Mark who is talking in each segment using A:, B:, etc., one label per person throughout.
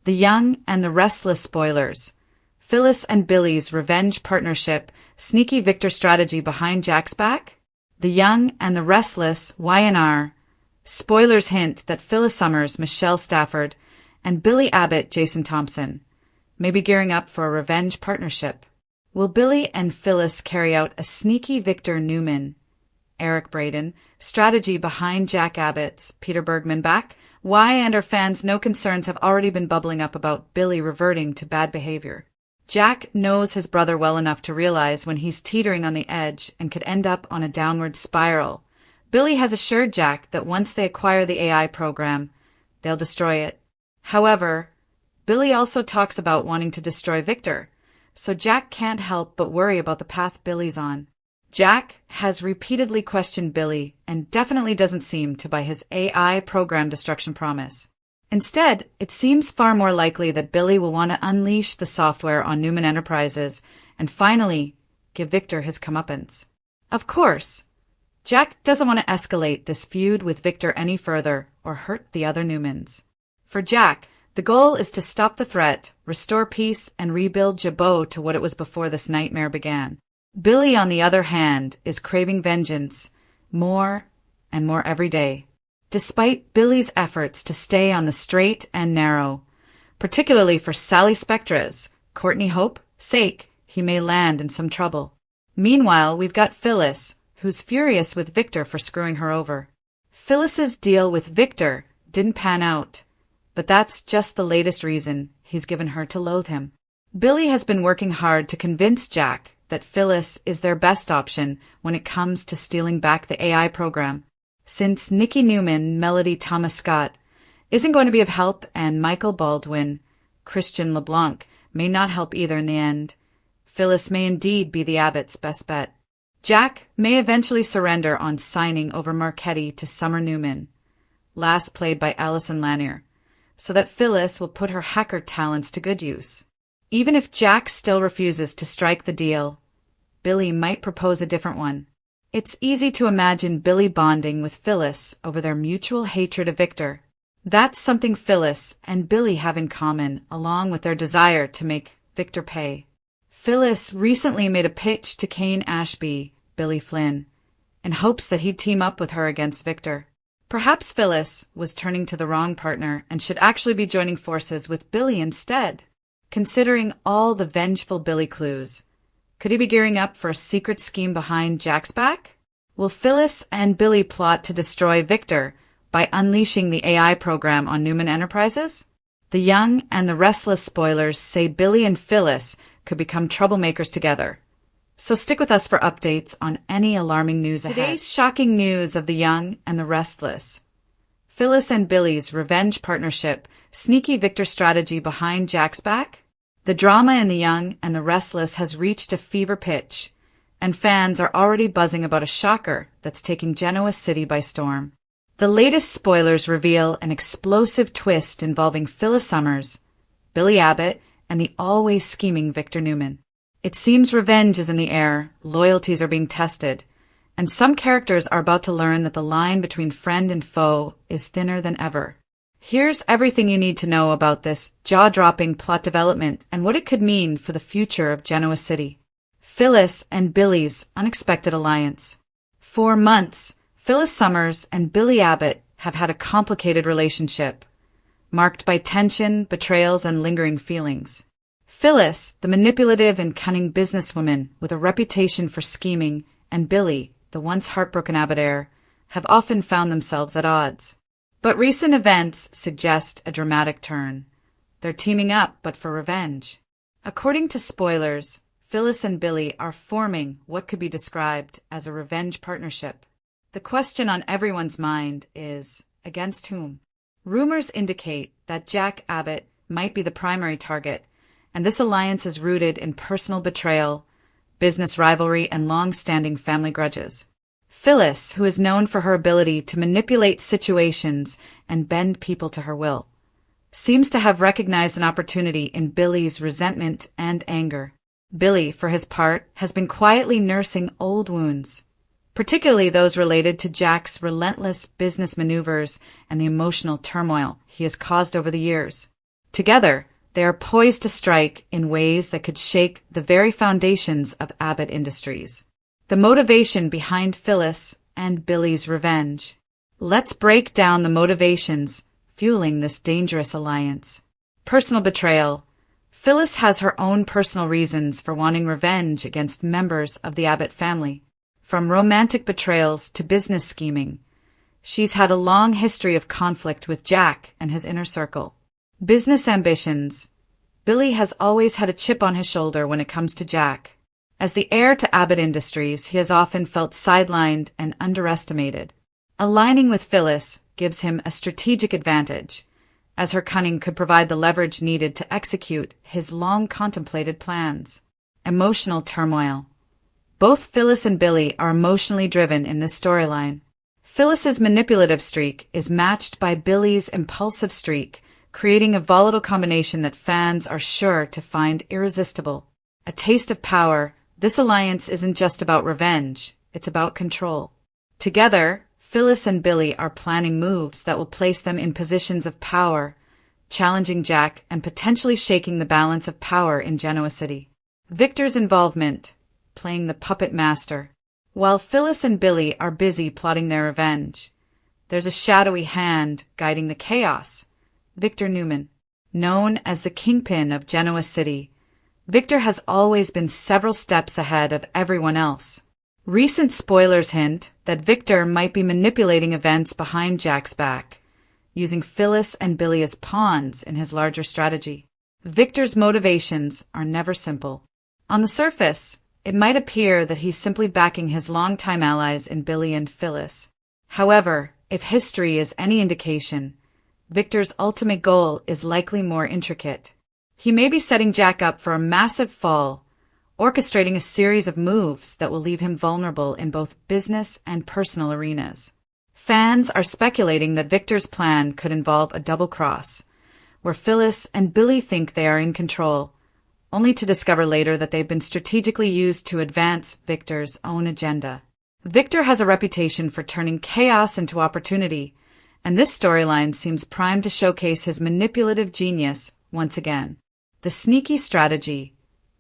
A: The Young and the Restless spoilers. Phyllis and Billy's revenge partnership, sneaky Victor strategy behind Jack's back? The Young and the Restless YNR. Spoilers hint that Phyllis Summers, Michelle Stafford, and Billy Abbott, Jason Thompson, may be gearing up for a revenge partnership. Will Billy and Phyllis carry out a sneaky Victor Newman, Eric Braeden, strategy behind Jack Abbott's Peter Bergman back? Why and our fans' no concerns have already been bubbling up about Billy reverting to bad behavior. Jack knows his brother well enough to realize when he's teetering on the edge and could end up on a downward spiral. Billy has assured Jack that once they acquire the AI program, they'll destroy it. However, Billy also talks about wanting to destroy Victor, so Jack can't help but worry about the path Billy's on. Jack has repeatedly questioned Billy and definitely doesn't seem to buy his AI program destruction promise. Instead, it seems far more likely that Billy will want to unleash the software on Newman Enterprises and finally give Victor his comeuppance. Of course, Jack doesn't want to escalate this feud with Victor any further or hurt the other Newmans. For Jack, the goal is to stop the threat, restore peace, and rebuild Jabot to what it was before this nightmare began. Billy, on the other hand, is craving vengeance more and more every day. Despite Billy's efforts to stay on the straight and narrow, particularly for Sally Spectra's, Courtney Hope's sake, he may land in some trouble. Meanwhile, we've got Phyllis, who's furious with Victor for screwing her over. Phyllis's deal with Victor didn't pan out, but that's just the latest reason he's given her to loathe him. Billy has been working hard to convince Jack that Phyllis is their best option when it comes to stealing back the AI program. Since Nikki Newman, Melody Thomas Scott, isn't going to be of help and Michael Baldwin, Christian LeBlanc, may not help either in the end, Phyllis may indeed be the Abbott's best bet. Jack may eventually surrender on signing over Marchetti to Summer Newman, last played by Alison Lanier, so that Phyllis will put her hacker talents to good use. Even if Jack still refuses to strike the deal, Billy might propose a different one. It's easy to imagine Billy bonding with Phyllis over their mutual hatred of Victor. That's something Phyllis and Billy have in common, along with their desire to make Victor pay. Phyllis recently made a pitch to Kane Ashby, Billy Flynn, in hopes that he'd team up with her against Victor. Perhaps Phyllis was turning to the wrong partner and should actually be joining forces with Billy instead. Considering all the vengeful Billy clues, could he be gearing up for a secret scheme behind Jack's back? Will Phyllis and Billy plot to destroy Victor by unleashing the AI program on Newman Enterprises? The Young and the Restless spoilers say Billy and Phyllis could become troublemakers together. So stick with us for updates on any alarming news ahead. Today's shocking news of The Young and the Restless. Phyllis and Billy's revenge partnership, sneaky Victor strategy behind Jack's back? The drama in The Young and the Restless has reached a fever pitch, and fans are already buzzing about a shocker that's taking Genoa City by storm. The latest spoilers reveal an explosive twist involving Phyllis Summers, Billy Abbott, and the always scheming Victor Newman. It seems revenge is in the air, loyalties are being tested, and some characters are about to learn that the line between friend and foe is thinner than ever. Here's everything you need to know about this jaw-dropping plot development and what it could mean for the future of Genoa City. Phyllis and Billy's unexpected alliance. For months, Phyllis Summers and Billy Abbott have had a complicated relationship, marked by tension, betrayals, and lingering feelings. Phyllis, the manipulative and cunning businesswoman with a reputation for scheming, and Billy, the once heartbroken Abbott heir, have often found themselves at odds. But recent events suggest a dramatic turn. They're teaming up, but for revenge. According to spoilers, Phyllis and Billy are forming what could be described as a revenge partnership. The question on everyone's mind is, against whom? Rumors indicate that Jack Abbott might be the primary target, and this alliance is rooted in personal betrayal, business rivalry, and long-standing family grudges. Phyllis, who is known for her ability to manipulate situations and bend people to her will, seems to have recognized an opportunity in Billy's resentment and anger. Billy, for his part, has been quietly nursing old wounds, particularly those related to Jack's relentless business maneuvers and the emotional turmoil he has caused over the years. Together, they are poised to strike in ways that could shake the very foundations of Abbott Industries. The motivation behind Phyllis and Billy's revenge. Let's break down the motivations fueling this dangerous alliance. Personal betrayal. Phyllis has her own personal reasons for wanting revenge against members of the Abbott family. From romantic betrayals to business scheming, she's had a long history of conflict with Jack and his inner circle. Business ambitions. Billy has always had a chip on his shoulder when it comes to Jack. As the heir to Abbott Industries, he has often felt sidelined and underestimated. Aligning with Phyllis gives him a strategic advantage, as her cunning could provide the leverage needed to execute his long-contemplated plans. Emotional turmoil. Both Phyllis and Billy are emotionally driven in this storyline. Phyllis's manipulative streak is matched by Billy's impulsive streak, creating a volatile combination that fans are sure to find irresistible. A taste of power. This alliance isn't just about revenge, it's about control. Together, Phyllis and Billy are planning moves that will place them in positions of power, challenging Jack and potentially shaking the balance of power in Genoa City. Victor's involvement, playing the puppet master. While Phyllis and Billy are busy plotting their revenge, there's a shadowy hand guiding the chaos. Victor Newman. Known as the kingpin of Genoa City, Victor has always been several steps ahead of everyone else. Recent spoilers hint that Victor might be manipulating events behind Jack's back, using Phyllis and Billy as pawns in his larger strategy. Victor's motivations are never simple. On the surface, it might appear that he's simply backing his longtime allies in Billy and Phyllis. However, if history is any indication, Victor's ultimate goal is likely more intricate. He may be setting Jack up for a massive fall, orchestrating a series of moves that will leave him vulnerable in both business and personal arenas. Fans are speculating that Victor's plan could involve a double cross, where Phyllis and Billy think they are in control, only to discover later that they've been strategically used to advance Victor's own agenda. Victor has a reputation for turning chaos into opportunity, and this storyline seems primed to showcase his manipulative genius once again. The sneaky strategy.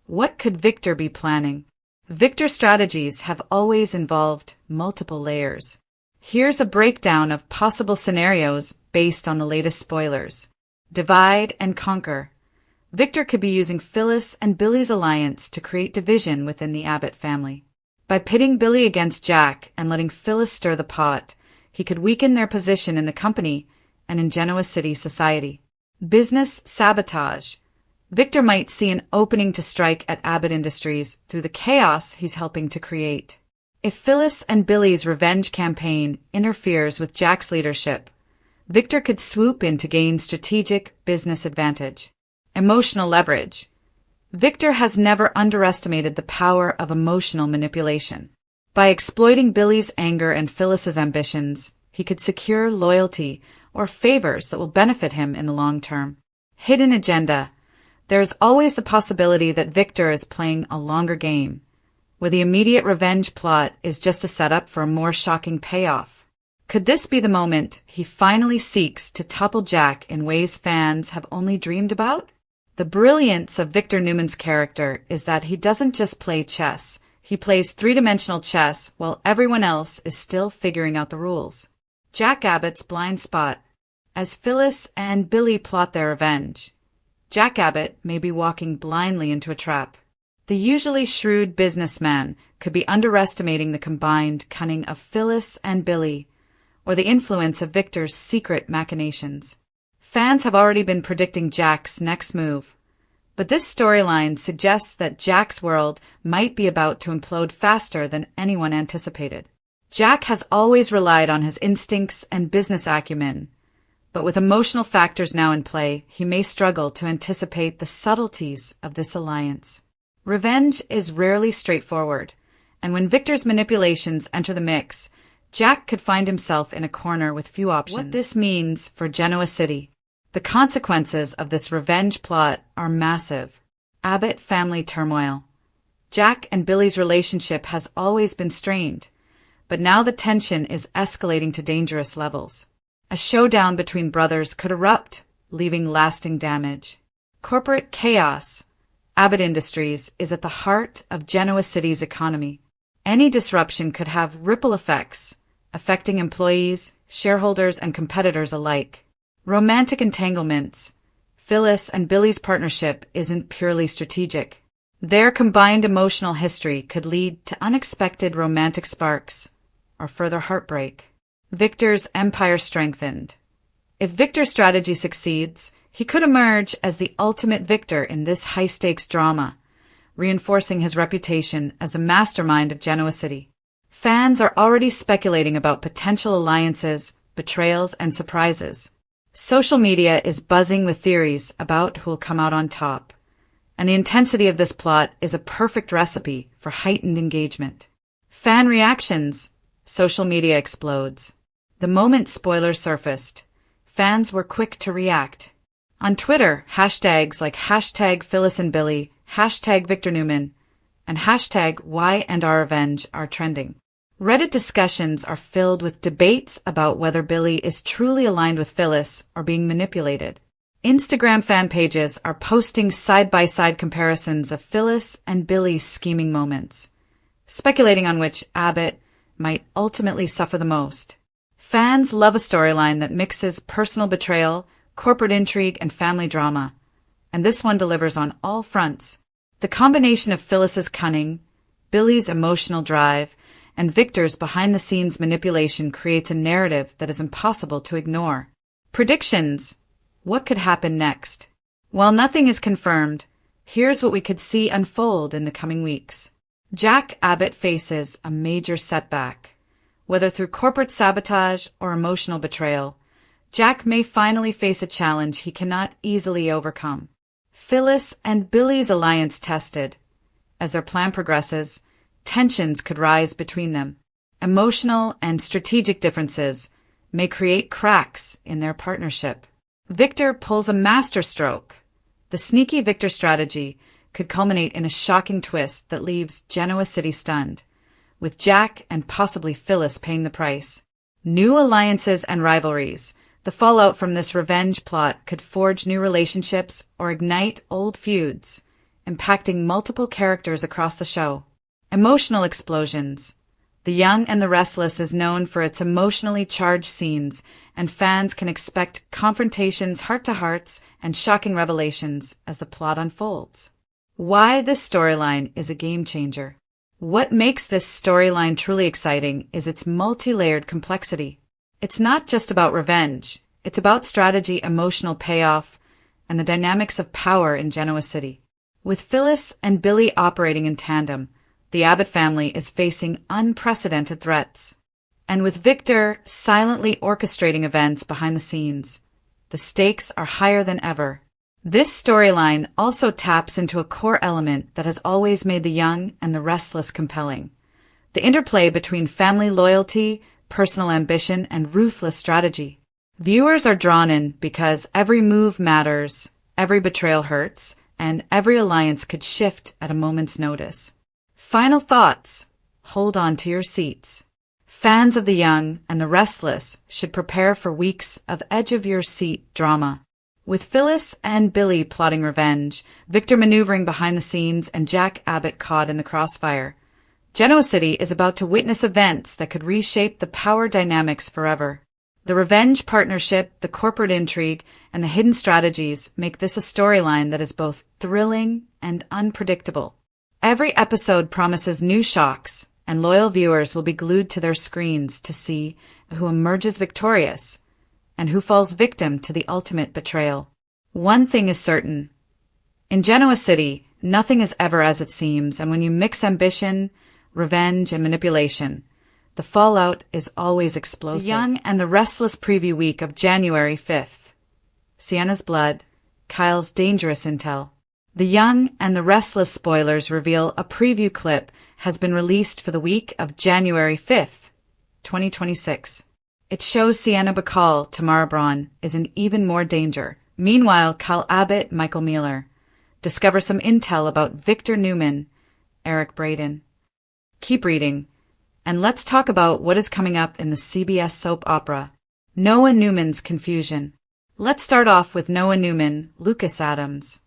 A: What could Victor be planning? Victor's strategies have always involved multiple layers. Here's a breakdown of possible scenarios based on the latest spoilers. Divide and conquer. Victor could be using Phyllis and Billy's alliance to create division within the Abbott family. By pitting Billy against Jack and letting Phyllis stir the pot, he could weaken their position in the company and in Genoa City society. Business sabotage. Victor might see an opening to strike at Abbott Industries through the chaos he's helping to create. If Phyllis and Billy's revenge campaign interferes with Jack's leadership, Victor could swoop in to gain strategic business advantage. Emotional leverage. Victor has never underestimated the power of emotional manipulation. By exploiting Billy's anger and Phyllis's ambitions, he could secure loyalty or favors that will benefit him in the long term. Hidden agenda. There is always the possibility that Victor is playing a longer game, where the immediate revenge plot is just a setup for a more shocking payoff. Could this be the moment he finally seeks to topple Jack in ways fans have only dreamed about? The brilliance of Victor Newman's character is that he doesn't just play chess, he plays three-dimensional chess while everyone else is still figuring out the rules. Jack Abbott's blind spot. As Phyllis and Billy plot their revenge, Jack Abbott may be walking blindly into a trap. The usually shrewd businessman could be underestimating the combined cunning of Phyllis and Billy, or the influence of Victor's secret machinations. Fans have already been predicting Jack's next move, but this storyline suggests that Jack's world might be about to implode faster than anyone anticipated. Jack has always relied on his instincts and business acumen, but with emotional factors now in play, he may struggle to anticipate the subtleties of this alliance. Revenge is rarely straightforward, and when Victor's manipulations enter the mix, Jack could find himself in a corner with few options. What this means for Genoa City. The consequences of this revenge plot are massive. Abbott family turmoil. Jack and Billy's relationship has always been strained, but now the tension is escalating to dangerous levels. A showdown between brothers could erupt, leaving lasting damage. Corporate chaos. Abbott Industries is at the heart of Genoa City's economy. Any disruption could have ripple effects, affecting employees, shareholders, and competitors alike. Romantic entanglements. Phyllis and Billy's partnership isn't purely strategic. Their combined emotional history could lead to unexpected romantic sparks or further heartbreak. Victor's empire strengthened. If Victor's strategy succeeds, he could emerge as the ultimate victor in this high-stakes drama, reinforcing his reputation as the mastermind of Genoa City. Fans are already speculating about potential alliances, betrayals, and surprises. Social media is buzzing with theories about who will come out on top, and the intensity of this plot is a perfect recipe for heightened engagement. Fan reactions. Social media explodes. The moment spoilers surfaced, fans were quick to react. On Twitter, hashtags like hashtag Phyllis and Billy, hashtag Victor Newman, and hashtag #YandOurRevenge are trending. Reddit discussions are filled with debates about whether Billy is truly aligned with Phyllis or being manipulated. Instagram fan pages are posting side-by-side comparisons of Phyllis and Billy's scheming moments, speculating on which Abbott might ultimately suffer the most. Fans love a storyline that mixes personal betrayal, corporate intrigue, and family drama, and this one delivers on all fronts. The combination of Phyllis's cunning, Billy's emotional drive, and Victor's behind-the-scenes manipulation creates a narrative that is impossible to ignore. Predictions. What could happen next? While nothing is confirmed, here's what we could see unfold in the coming weeks. Jack Abbott faces a major setback. Whether through corporate sabotage or emotional betrayal, Jack may finally face a challenge he cannot easily overcome. Phyllis and Billy's alliance tested. As their plan progresses, tensions could rise between them. Emotional and strategic differences may create cracks in their partnership. Victor pulls a masterstroke. The sneaky Victor strategy could culminate in a shocking twist that leaves Genoa City stunned, with Jack and possibly Phyllis paying the price. New alliances and rivalries. The fallout from this revenge plot could forge new relationships or ignite old feuds, impacting multiple characters across the show. Emotional explosions. The Young and the Restless is known for its emotionally charged scenes, and fans can expect confrontations, heart-to-hearts, and shocking revelations as the plot unfolds. Why this storyline is a game-changer. What makes this storyline truly exciting is its multi-layered complexity. It's not just about revenge, it's about strategy, emotional payoff, and the dynamics of power in Genoa City. With Phyllis and Billy operating in tandem, the Abbott family is facing unprecedented threats. And with Victor silently orchestrating events behind the scenes, the stakes are higher than ever. This storyline also taps into a core element that has always made The Young and the Restless compelling: the interplay between family loyalty, personal ambition, and ruthless strategy. Viewers are drawn in because every move matters, every betrayal hurts, and every alliance could shift at a moment's notice. Final thoughts. Hold on to your seats. Fans of The Young and the Restless should prepare for weeks of edge-of-your-seat drama. With Phyllis and Billy plotting revenge, Victor maneuvering behind the scenes, and Jack Abbott caught in the crossfire, Genoa City is about to witness events that could reshape the power dynamics forever. The revenge partnership, the corporate intrigue, and the hidden strategies make this a storyline that is both thrilling and unpredictable. Every episode promises new shocks, and loyal viewers will be glued to their screens to see who emerges victorious and who falls victim to the ultimate betrayal. One thing is certain. In Genoa City, nothing is ever as it seems, and when you mix ambition, revenge, and manipulation, the fallout is always explosive. The Young and the Restless preview week of January 5th. Sienna's blood, Kyle's dangerous intel. The Young and the Restless spoilers reveal a preview clip has been released for the week of January 5th, 2026. It shows Sienna Bacall, Tamara Braun, is in even more danger. Meanwhile, Kyle Abbott, Michael Mueller, discover some intel about Victor Newman, Eric Braeden. Keep reading, and let's talk about what is coming up in the CBS soap opera, Noah Newman's Confusion. Let's start off with Noah Newman, Lucas Adams.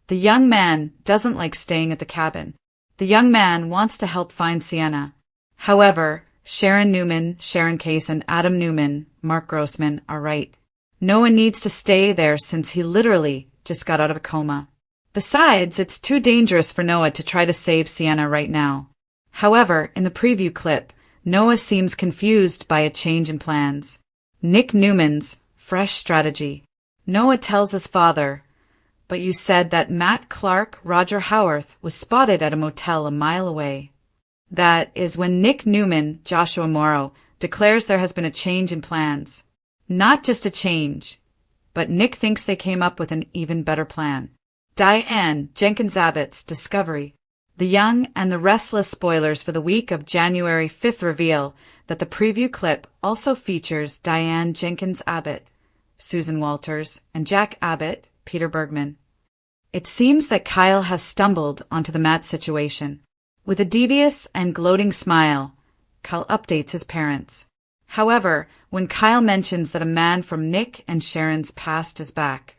A: The young man doesn't like staying at the cabin. The young man wants to help find Sienna. However, Sharon Newman, Sharon Case, and Adam Newman, Mark Grossman, are right. Noah needs to stay there since he literally just got out of a coma. Besides, it's too dangerous for Noah to try to save Sienna right now. However, in the preview clip, Noah seems confused by a change in plans. Nick Newman's fresh strategy. Noah tells his father, "But you said that Matt Clark Roger Howarth was spotted at a motel a mile away." That is when Nick Newman, Joshua Morrow, declares there has been a change in plans. Not just a change, but Nick thinks they came up with an even better plan. Diane Jenkins Abbott's discovery. The Young and the Restless spoilers for the week of January 5th reveal that the preview clip also features Diane Jenkins Abbott, Susan Walters, and Jack Abbott, Peter Bergman. It seems that Kyle has stumbled onto the Matt situation. With a devious and gloating smile, Kyle updates his parents. However, when Kyle mentions that a man from Nick and Sharon's past is back,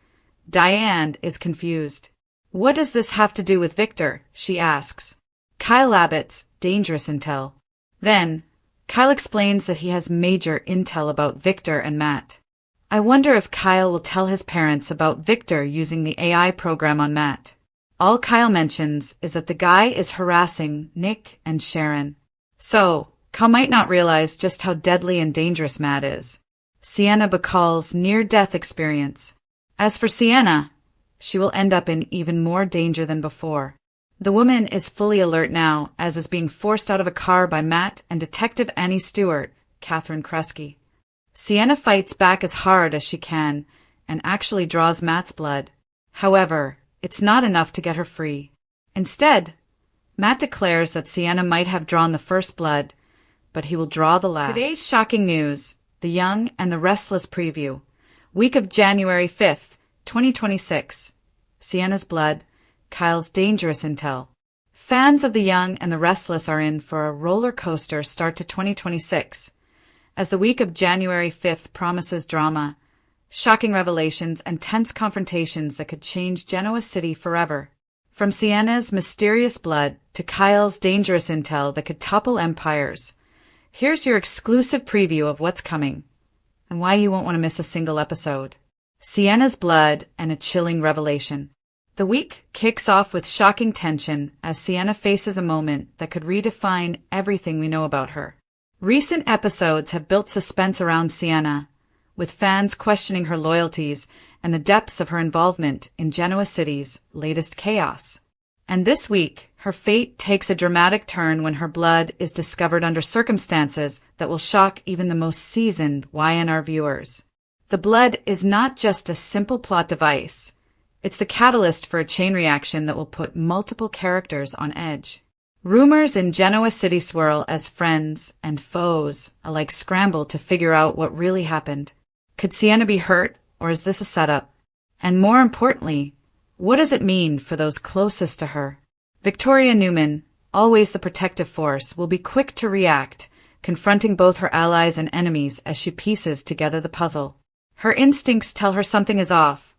A: Diane is confused. "What does this have to do with Victor?" she asks. Kyle Abbott's dangerous intel. Then, Kyle explains that he has major intel about Victor and Matt. I wonder if Kyle will tell his parents about Victor using the AI program on Matt. All Kyle mentions is that the guy is harassing Nick and Sharon. So, Kyle might not realize just how deadly and dangerous Matt is. Sienna Bacall's near-death experience. As for Sienna, she will end up in even more danger than before. The woman is fully alert now, as is being forced out of a car by Matt and Detective Annie Stewart, Catherine Kresge. Sienna fights back as hard as she can and actually draws Matt's blood. However, it's not enough to get her free. Instead, Matt declares that Sienna might have drawn the first blood, but he will draw the last. Today's shocking news, The Young and the Restless preview. Week of January 5th, 2026. Sienna's blood, Kyle's dangerous intel. Fans of The Young and the Restless are in for a roller coaster start to 2026, as the week of January 5th promises drama, shocking revelations, and tense confrontations that could change Genoa City forever. From Sienna's mysterious blood to Kyle's dangerous intel that could topple empires, here's your exclusive preview of what's coming, and why you won't want to miss a single episode. Sienna's blood and a chilling revelation. The week kicks off with shocking tension as Sienna faces a moment that could redefine everything we know about her. Recent episodes have built suspense around Sienna, with fans questioning her loyalties and the depths of her involvement in Genoa City's latest chaos. And this week, her fate takes a dramatic turn when her blood is discovered under circumstances that will shock even the most seasoned YNR viewers. The blood is not just a simple plot device. It's the catalyst for a chain reaction that will put multiple characters on edge. Rumors in Genoa City swirl as friends and foes alike scramble to figure out what really happened. Could Sienna be hurt, or is this a setup? And more importantly, what does it mean for those closest to her? Victoria Newman, always the protective force, will be quick to react, confronting both her allies and enemies as she pieces together the puzzle. Her instincts tell her something is off,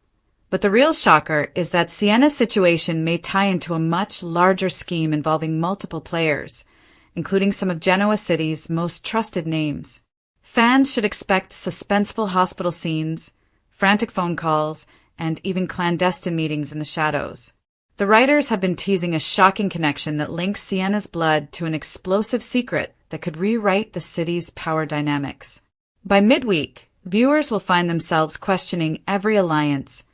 A: but the real shocker is that Sienna's situation may tie into a much larger scheme involving multiple players, including some of Genoa City's most trusted names. Fans should expect suspenseful hospital scenes, frantic phone calls, and even clandestine meetings in the shadows. The writers have been teasing a shocking connection that links Sienna's blood to an explosive secret that could rewrite the city's power dynamics. By midweek, viewers will find themselves questioning every alliance,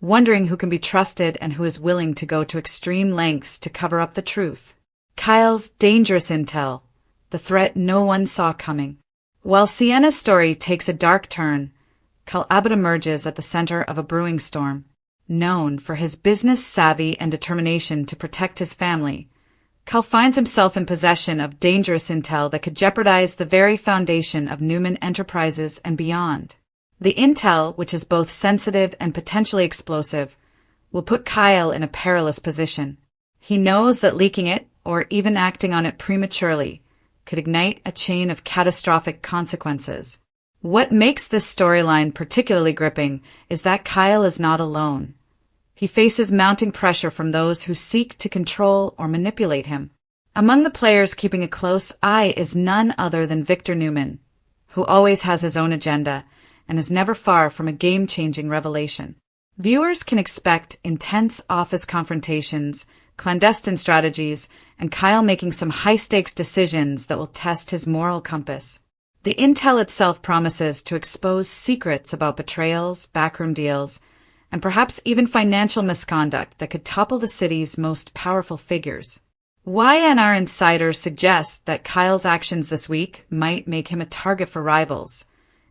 A: wondering who can be trusted and who is willing to go to extreme lengths to cover up the truth. Kyle's dangerous intel, the threat no one saw coming. While Sienna's story takes a dark turn, Kyle Abbott emerges at the center of a brewing storm. Known for his business savvy and determination to protect his family, Kyle finds himself in possession of dangerous intel that could jeopardize the very foundation of Newman Enterprises and beyond. The intel, which is both sensitive and potentially explosive, will put Kyle in a perilous position. He knows that leaking it, or even acting on it prematurely, could ignite a chain of catastrophic consequences. What makes this storyline particularly gripping is that Kyle is not alone. He faces mounting pressure from those who seek to control or manipulate him. Among the players keeping a close eye is none other than Victor Newman, who always has his own agenda and is never far from a game-changing revelation. Viewers can expect intense office confrontations, clandestine strategies, and Kyle making some high-stakes decisions that will test his moral compass. The intel itself promises to expose secrets about betrayals, backroom deals, and perhaps even financial misconduct that could topple the city's most powerful figures. YNR insiders suggest that Kyle's actions this week might make him a target for rivals,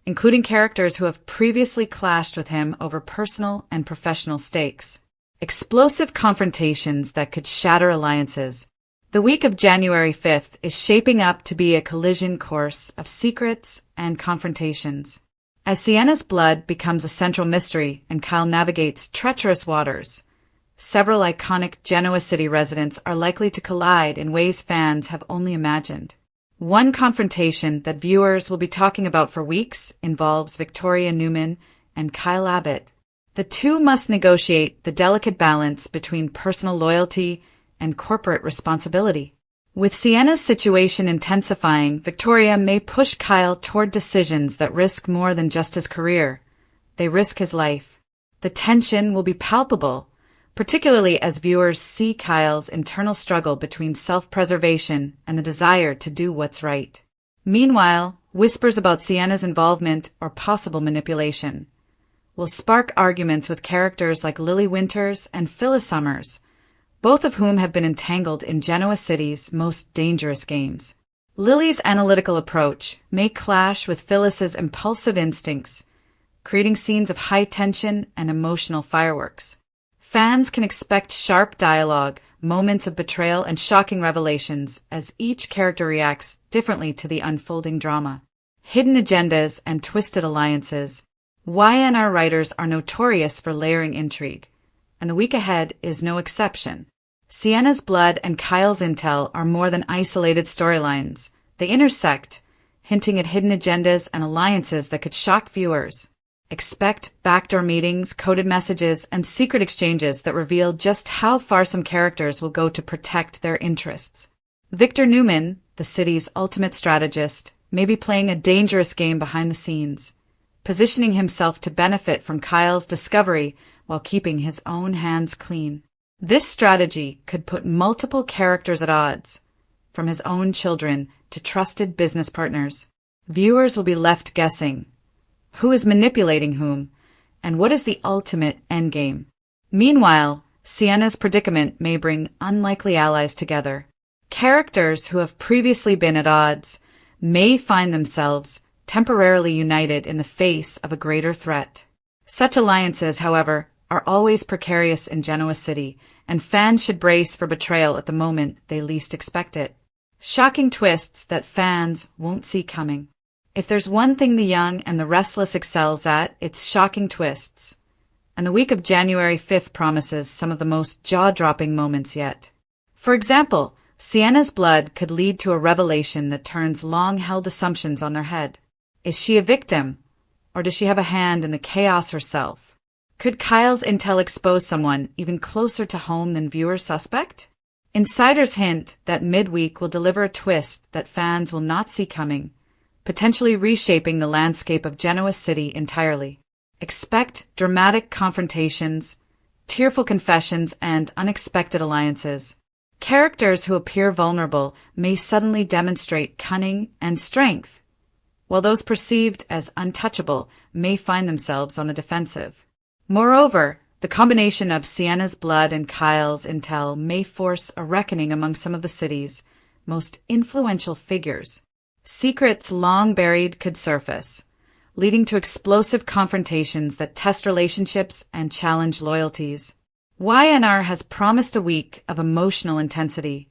A: including characters who have previously clashed with him over personal and professional stakes. Explosive confrontations that could shatter alliances. The week of January 5th is shaping up to be a collision course of secrets and confrontations. As Sienna's blood becomes a central mystery and Kyle navigates treacherous waters, several iconic Genoa City residents are likely to collide in ways fans have only imagined. One confrontation that viewers will be talking about for weeks involves Victoria Newman and Kyle Abbott. The two must negotiate the delicate balance between personal loyalty and corporate responsibility. With Sienna's situation intensifying, Victoria may push Kyle toward decisions that risk more than just his career. They risk his life. The tension will be palpable, particularly as viewers see Kyle's internal struggle between self-preservation and the desire to do what's right. Meanwhile, whispers about Sienna's involvement or possible manipulation will spark arguments with characters like Lily Winters and Phyllis Summers, both of whom have been entangled in Genoa City's most dangerous games. Lily's analytical approach may clash with Phyllis's impulsive instincts, creating scenes of high tension and emotional fireworks. Fans can expect sharp dialogue, moments of betrayal, and shocking revelations as each character reacts differently to the unfolding drama. Hidden agendas and twisted alliances. YNR writers are notorious for layering intrigue, and the week ahead is no exception. Sienna's blood and Kyle's intel are more than isolated storylines. They intersect, hinting at hidden agendas and alliances that could shock viewers. Expect backdoor meetings, coded messages, and secret exchanges that reveal just how far some characters will go to protect their interests. Victor Newman, the city's ultimate strategist, may be playing a dangerous game behind the scenes, positioning himself to benefit from Kyle's discovery while keeping his own hands clean. This strategy could put multiple characters at odds, from his own children to trusted business partners. Viewers will be left guessing who is manipulating whom, and what is the ultimate endgame. Meanwhile, Sienna's predicament may bring unlikely allies together. Characters who have previously been at odds may find themselves temporarily united in the face of a greater threat. Such alliances, however, are always precarious in Genoa City, and fans should brace for betrayal at the moment they least expect it. Shocking twists that fans won't see coming. If there's one thing The Young and the Restless excels at, it's shocking twists. And the week of January 5th promises some of the most jaw-dropping moments yet. For example, Sienna's blood could lead to a revelation that turns long-held assumptions on their head. Is she a victim, or does she have a hand in the chaos herself? Could Kyle's intel expose someone even closer to home than viewers suspect? Insiders hint that midweek will deliver a twist that fans will not see coming, potentially reshaping the landscape of Genoa City entirely. Expect dramatic confrontations, tearful confessions, and unexpected alliances. Characters who appear vulnerable may suddenly demonstrate cunning and strength, while those perceived as untouchable may find themselves on the defensive. Moreover, the combination of Sienna's blood and Kyle's intel may force a reckoning among some of the city's most influential figures. Secrets long buried could surface, leading to explosive confrontations that test relationships and challenge loyalties. YNR has promised a week of emotional intensity,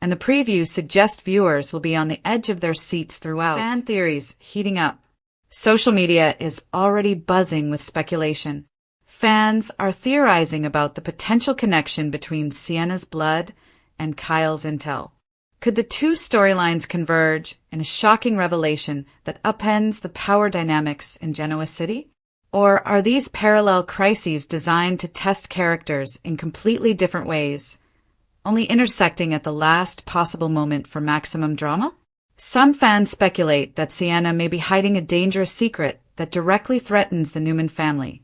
A: and the previews suggest viewers will be on the edge of their seats throughout. Fan theories heating up. Social media is already buzzing with speculation. Fans are theorizing about the potential connection between Sienna's blood and Kyle's intel. Could the two storylines converge in a shocking revelation that upends the power dynamics in Genoa City? Or are these parallel crises designed to test characters in completely different ways, only intersecting at the last possible moment for maximum drama? Some fans speculate that Sienna may be hiding a dangerous secret that directly threatens the Newman family,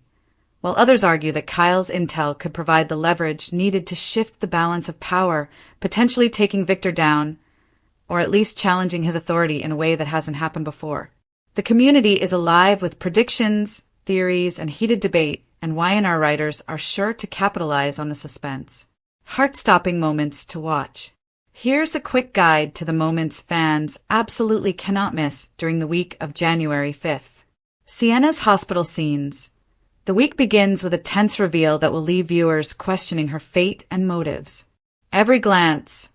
A: while others argue that Kyle's intel could provide the leverage needed to shift the balance of power, potentially taking Victor down, or at least challenging his authority in a way that hasn't happened before. The community is alive with predictions, theories, and heated debate, and Y&R writers are sure to capitalize on the suspense. Heart-stopping moments to watch. Here's a quick guide to the moments fans absolutely cannot miss during the week of January 5th. Sienna's hospital scenes. The week begins with a tense reveal that will leave viewers questioning her fate and motives. Every glance,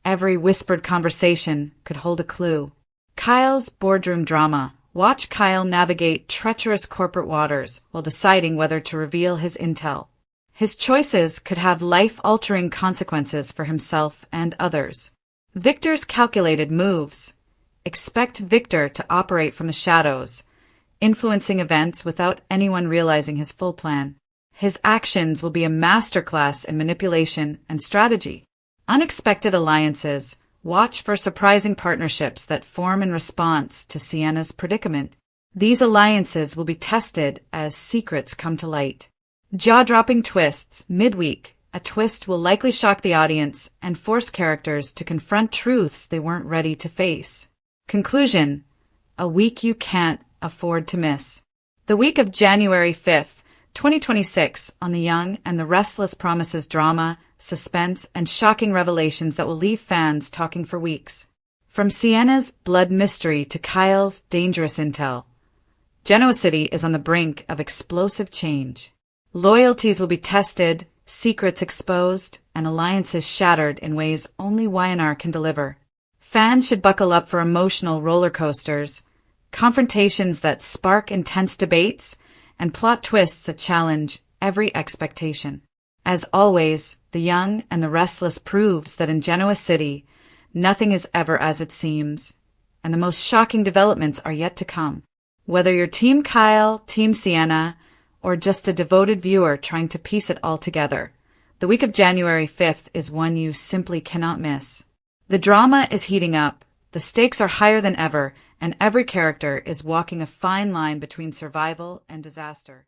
A: every whispered conversation could hold a clue. Kyle's boardroom drama. Watch Kyle navigate treacherous corporate waters while deciding whether to reveal his intel. His choices could have life-altering consequences for himself and others. Victor's calculated moves. Expect Victor to operate from the shadows, influencing events without anyone realizing his full plan. His actions will be a masterclass in manipulation and strategy. Unexpected alliances. Watch for surprising partnerships that form in response to Sienna's predicament. These alliances will be tested as secrets come to light. Jaw-dropping twists. Midweek. A twist will likely shock the audience and force characters to confront truths they weren't ready to face. Conclusion. A week you can't afford to miss. The week of January 5th, 2026 on The Young and the Restless promises drama, suspense, and shocking revelations that will leave fans talking for weeks. From Sienna's blood mystery to Kyle's dangerous intel, Genoa City is on the brink of explosive change. Loyalties will be tested, secrets exposed, and alliances shattered in ways only Y&R can deliver. Fans should buckle up for emotional roller coasters, confrontations that spark intense debates, and plot twists that challenge every expectation. As always, The Young and the Restless proves that in Genoa City, nothing is ever as it seems, and the most shocking developments are yet to come. Whether you're Team Kyle, Team Sienna, or just a devoted viewer trying to piece it all together, the week of January 5th is one you simply cannot miss. The drama is heating up, the stakes are higher than ever, and every character is walking a fine line between survival and disaster.